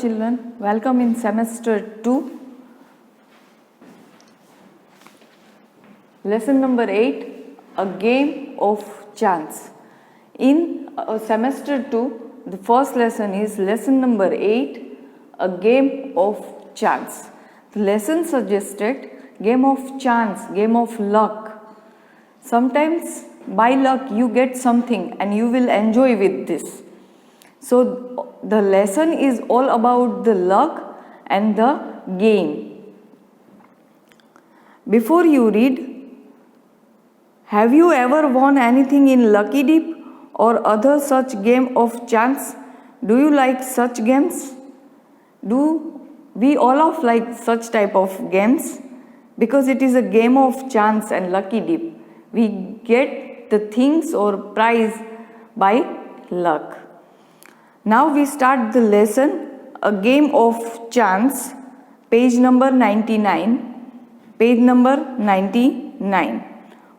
children, welcome in semester 2. Lesson number 8, a game of chance. In semester 2, the first lesson is lesson number 8, a game of chance. The lesson suggested game of chance, game of luck. Sometimes by luck you get something and you will enjoy with this. So the lesson is all about the luck and the game. Before you read, have you ever won anything in Lucky Dip or other such game of chance? Do you like such games? Do we all of like such type of games? Because it is a game of chance and Lucky Dip. We get the things or prize by luck. Now we start the lesson, a game of chance, page number 99. Page number 99.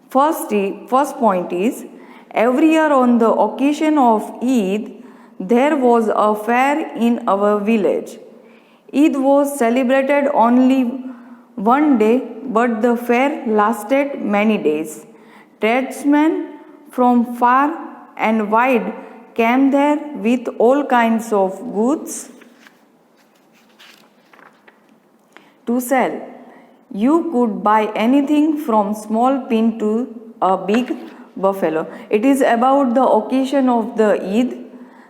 First point is, every year on the occasion of Eid, there was a fair in our village. Eid was celebrated only one day, but the fair lasted many days. Tradesmen from far and wide came there with all kinds of goods to sell. You could buy anything from small pin to a big buffalo. It is about the occasion of the Eid.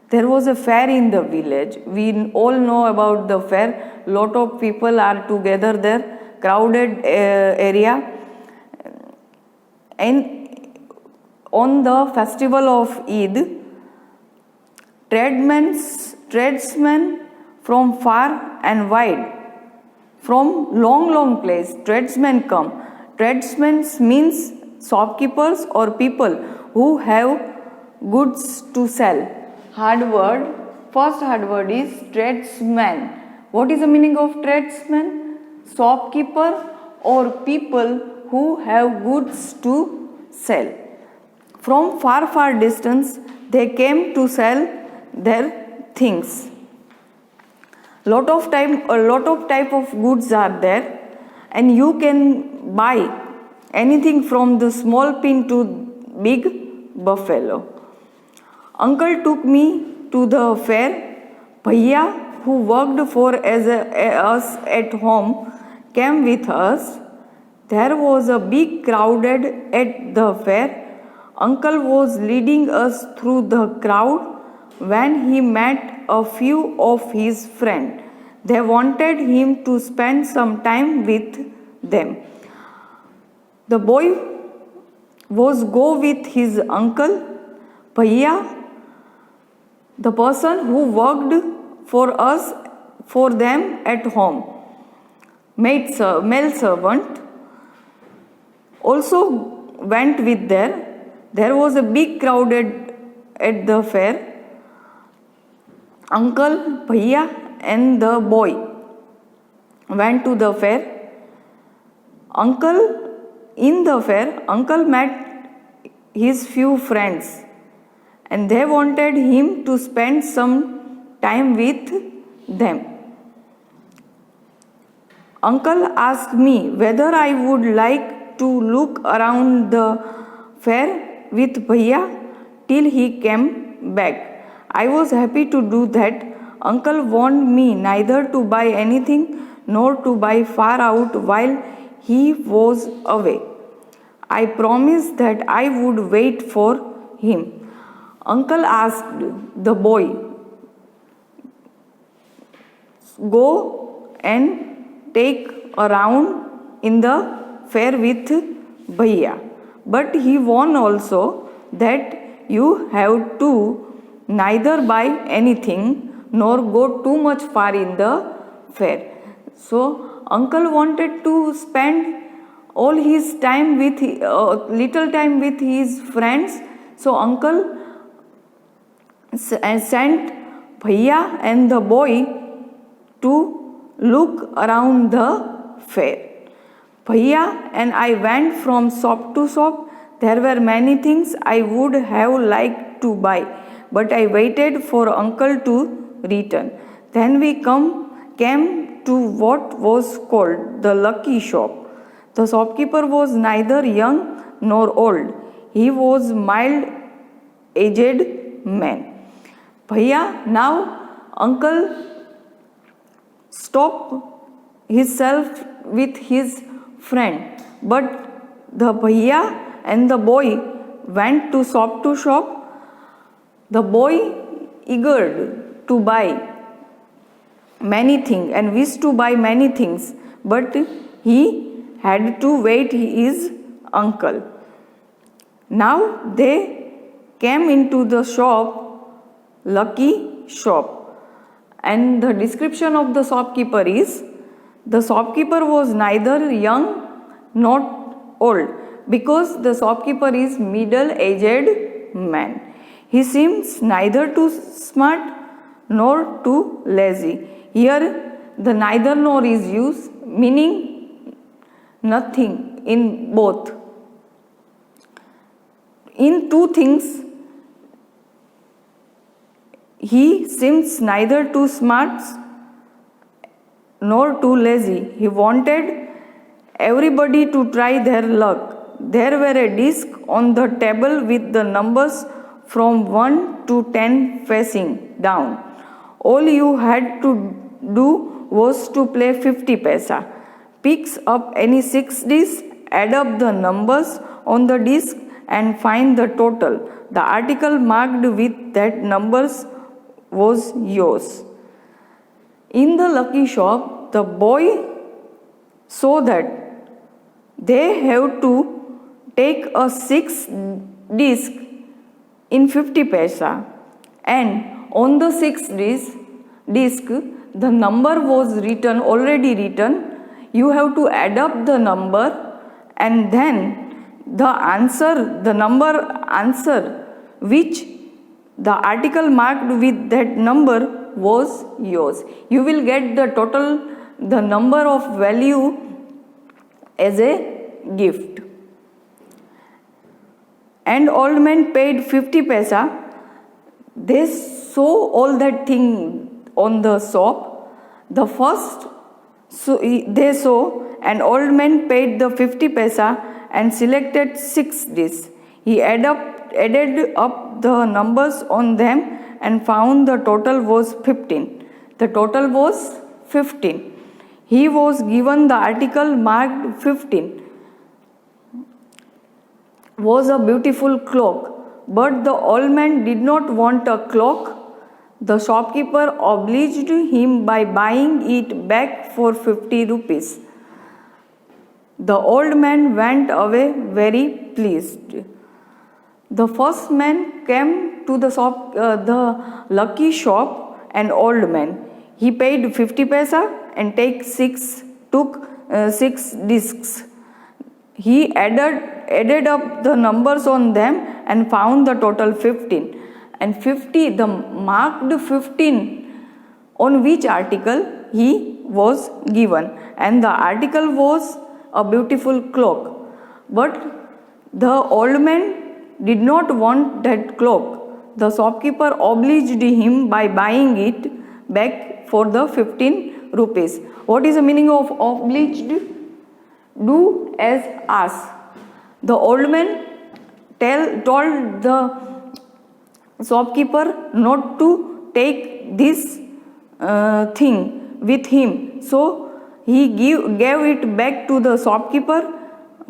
There was a fair in the village. We all know about the fair. Lot of people are together there, crowded area. And on the festival of Eid, tradesmen from far and wide, from long place, tradesmen come. Tradesmen means shopkeepers or people who have goods to sell. First hard word is tradesman. What is the meaning of tradesman? Shopkeeper or people who have goods to sell. From far distance, they came to sell their things. A lot of type of goods are there, and you can buy anything from the small pin to big buffalo. Uncle took me to the fair. Bhaiya, who worked for us at home, came with us. There was a big crowd at the fair. Uncle was leading us through the crowd when he met a few of his friends. They wanted him to spend some time with them. The boy was go with his uncle. Bhaiya, the person who worked for them at home, male servant, also went with there. There was a big crowd at the fair. Uncle, Bhaiya and the boy went to the fair. In the fair, uncle met his few friends and they wanted him to spend some time with them. Uncle asked me whether I would like to look around the fair with Bhaiya till he came back. I was happy to do that. Uncle warned me neither to buy anything nor to buy far out while he was away. I promised that I would wait for him. Uncle asked the boy, go and take a round in the fair with Bhaiya. But he warned also that you have to neither buy anything nor go too much far in the fair. So uncle wanted to spend all his time with little time with his friends. So uncle sent Bhaiya and the boy to look around the fair. Bhaiya and I went from shop to shop. There were many things I would have liked to buy, but I waited for uncle to return. Then we came to what was called the lucky shop. The shopkeeper was neither young nor old. He was mild-aged man. Bhaiya, now uncle stopped himself with his friend, but the bhaiya and the boy went to shop. The boy eager to buy many things and wished to buy many things, but he had to wait his uncle. Now they came into the shop, lucky shop, and the description of the shopkeeper is: the shopkeeper was neither young nor old, because the shopkeeper is middle-aged man. He seems neither too smart nor too lazy. Here the neither nor is used, meaning nothing in both. In two things, he seems neither too smart nor too lazy. He wanted everybody to try their luck. There were a disc on the table with the numbers from 1 to 10 facing down. All you had to do was to play 50 paisa. Picks up any 6 discs, add up the numbers on the disc and find the total. The article marked with that numbers was yours. In the lucky shop, the boy saw that they have to take a 6 disc in 50 paisa, and on the 6 disc the number was already written. You have to add up the number and then the number answer which the article marked with that number was yours. You will get the total, the number of value as a gift. And old man paid 50 paisa. They saw all that thing on the shop. The first they saw an old man paid the 50 paisa and selected 6 discs. He added up the numbers on them and found the total was 15. The total was 15. He was given the article marked 15. Was a beautiful cloak, but the old man did not want a cloak. The shopkeeper obliged him by buying it back for 50 rupees. The old man went away very pleased. The first man came to the lucky shop, an old man. He paid 50 paisa and took 6 discs. He added up the numbers on them and found the total 15. And 50, the marked 15 on which article he was given. And the article was a beautiful cloak. But the old man did not want that cloak. The shopkeeper obliged him by buying it back for the 15 rupees. What is the meaning of obliged? Do as asked. The old man told the shopkeeper not to take this thing with him. So he gave it back to the shopkeeper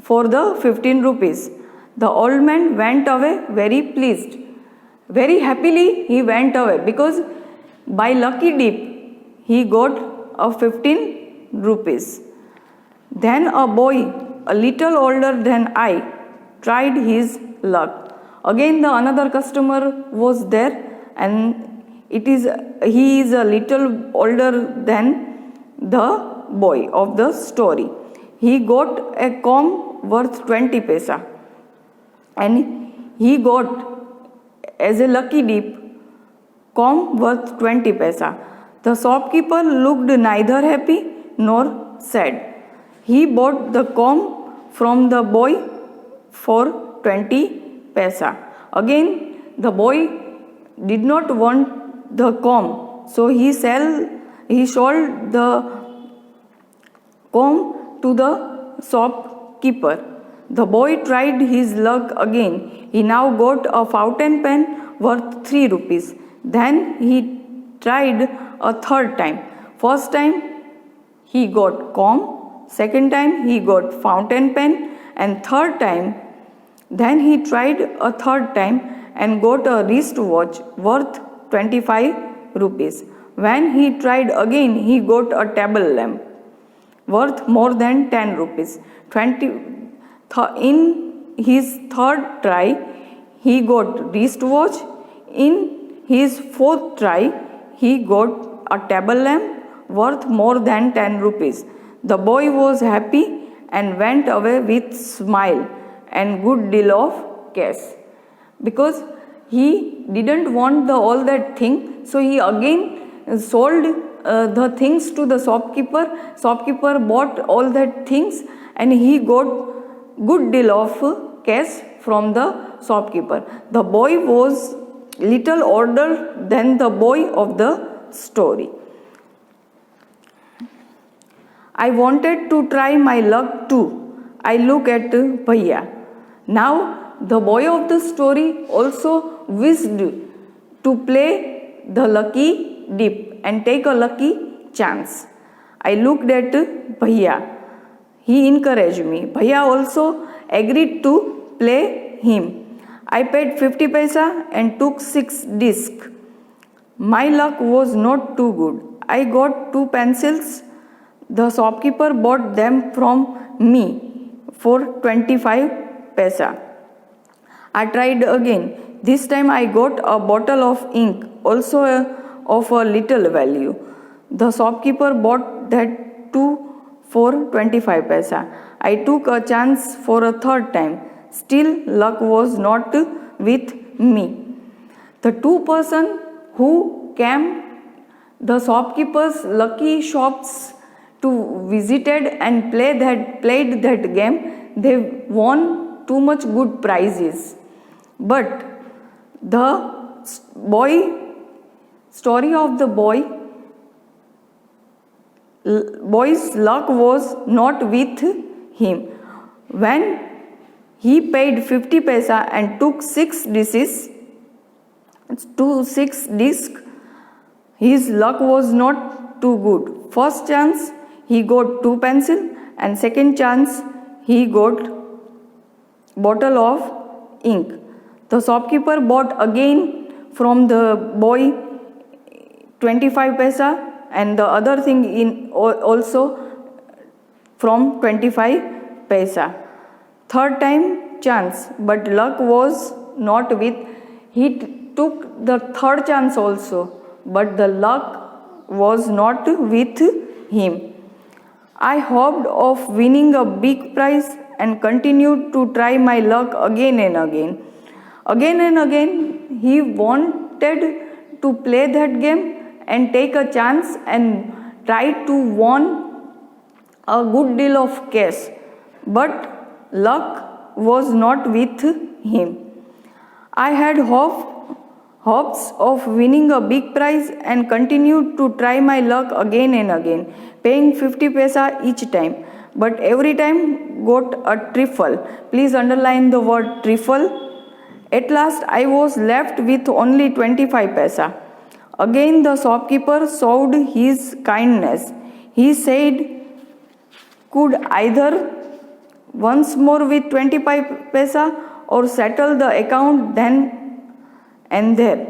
for the 15 rupees. The old man went away very pleased. Very happily he went away because by lucky dip he got a 15 rupees. Then a boy, a little older than I, tried his luck. Again another customer was there, and he is a little older than the boy of the story. He got a comb worth 20 paisa, and he got as a lucky dip comb worth 20 paisa. The shopkeeper looked neither happy nor sad. He bought the comb from the boy for 20 paisa. Again, the boy did not want the comb, so he sold he sold the comb to the shopkeeper. The boy tried his luck again. He now got a fountain pen worth 3 rupees. Then he tried a third time. First time he got comb, second time he got fountain pen, and third time then he tried a third time and got a wristwatch worth 25 rupees. When he tried again, he got a table lamp worth more than 10 rupees. In his third try, he got wristwatch. In his fourth try, he got a table lamp worth more than 10 rupees. The boy was happy and went away with smile and good deal of cash, because he didn't want all that thing, so he again sold the things to the shopkeeper. Shopkeeper bought all that things and he got good deal of cash from the shopkeeper. The boy was little older than the boy of the story. I wanted to try my luck too. I look at Bhaiya. Now the boy of the story also wished to play the lucky dip and take a lucky chance. I looked at Bhaiya. He encouraged me. Bhaiya also agreed to play him. I paid 50 paisa and took 6 discs. My luck was not too good. I got 2 pencils. The shopkeeper bought them from me for 25 paisa. I tried again. This time I got a bottle of ink, also of a little value. The shopkeeper bought that too for 25 paisa. I took a chance for a third time. Still, luck was not with me. The 2 persons who came the shopkeeper's lucky shops to visited and played that game, they won too much good prizes. But the story of the boy's luck was not with him. When he paid 50 paisa and took 6 discs, his luck was not too good. First chance he got 2 pencils and second chance he got bottle of ink. The shopkeeper bought again from the boy 25 paisa and the other thing also from 25 paisa. Third time chance, but luck was not with. He took the third chance also, but the luck was not with him. I hoped of winning a big prize and continued to try my luck again and again. Again and again, he wanted to play that game and take a chance and try to win a good deal of cash, but luck was not with him. I had hopes of winning a big prize and continued to try my luck again and again, paying 50 paisa each time, but every time got a trifle. Please underline the word trifle. At last I was left with only 25 paisa. Again the shopkeeper showed his kindness. He said, could either once more with 25 paisa or settle the account then and there.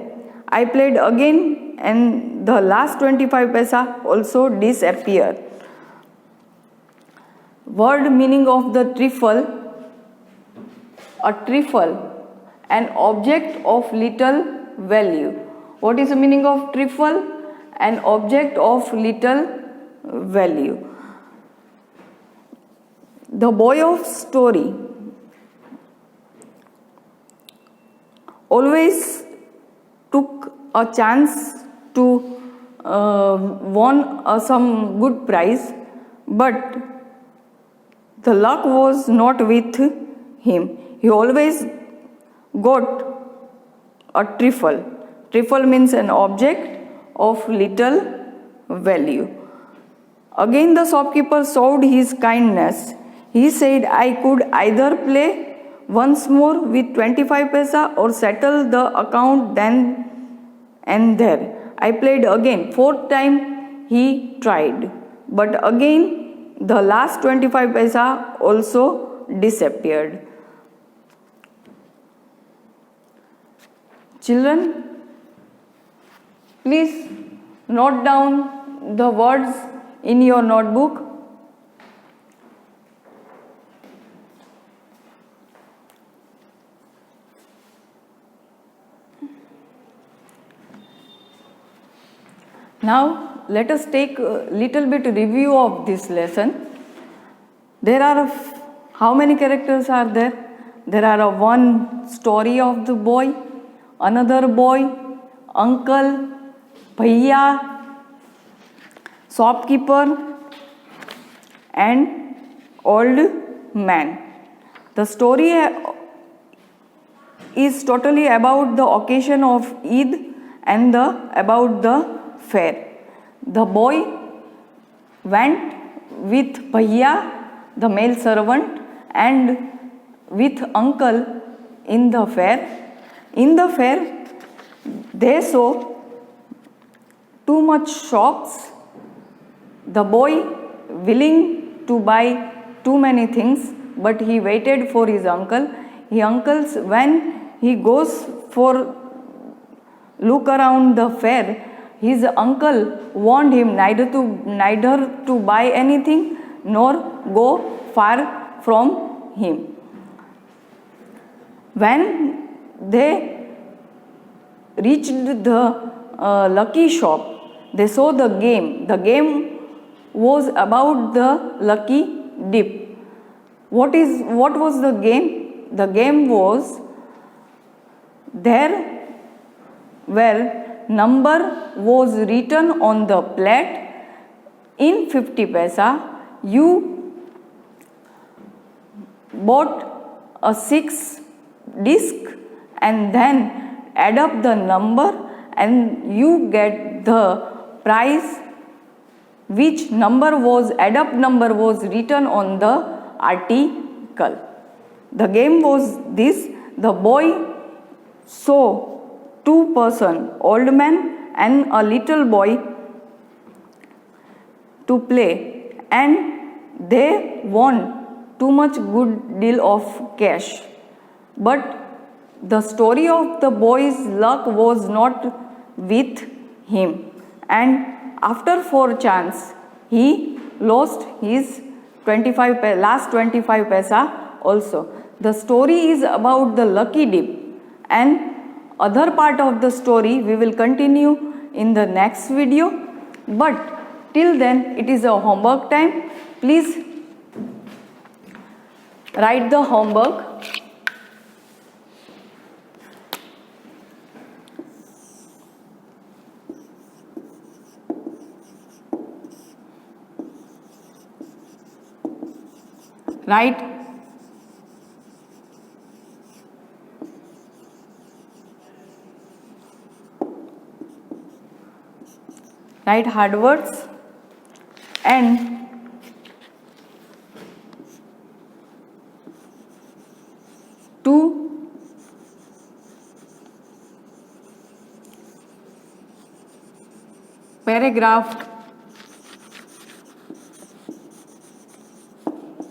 I played again and the last 25 paisa also disappeared. Word meaning of the trifle. A trifle, an object of little value. What is the meaning of trifle? An object of little value. The boy of story always took a chance to win some good prize, but the luck was not with him. He always got a trifle. Trifle means an object of little value. Again the shopkeeper showed his kindness. He said, I could either play once more with 25 paisa or settle the account then and there. I played again. Fourth time he tried. But again the last 25 paisa also disappeared. Children, please note down the words in your notebook. Now let us take a little bit review of this lesson. There are how many characters are there? There are one story of the boy, another boy, uncle, bhaiya, shopkeeper and old man. The story is totally about the occasion of Eid and about the fair. The boy went with bhaiya, the male servant, and with uncle in the fair. In the fair, they saw too much shops. The boy willing to buy too many things, but he waited for his uncle. When he goes for look around the fair, his uncle warned him neither to buy anything nor go far from him. When they reached the lucky shop, they saw the game. The game was about the lucky dip. What was the game? The game was there where number was written on the plate in 50 paisa. You bought a 6 disc and then add up the number and you get the prize which number was written on the article. The game was this: the boy saw two persons, old man and a little boy, to play, and they won too much good deal of cash. But the story of the boy's luck was not with him, and after 4 chance he lost his last 25 paisa also. The story is about the lucky dip, and other part of the story we will continue in the next video. But till then it is a homework time. Please write the homework. Write hard words and two paragraph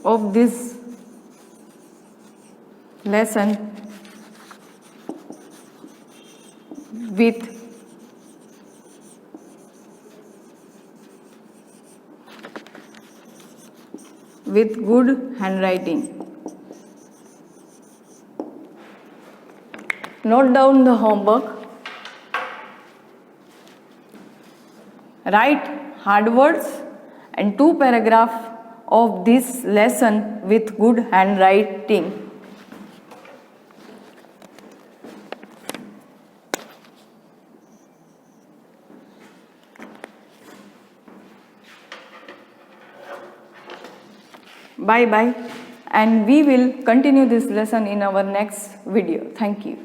of this lesson with good handwriting. Note down the homework. Write hard words and 2 paragraphs of this lesson with good handwriting. Bye bye, and we will continue this lesson in our next video. Thank you.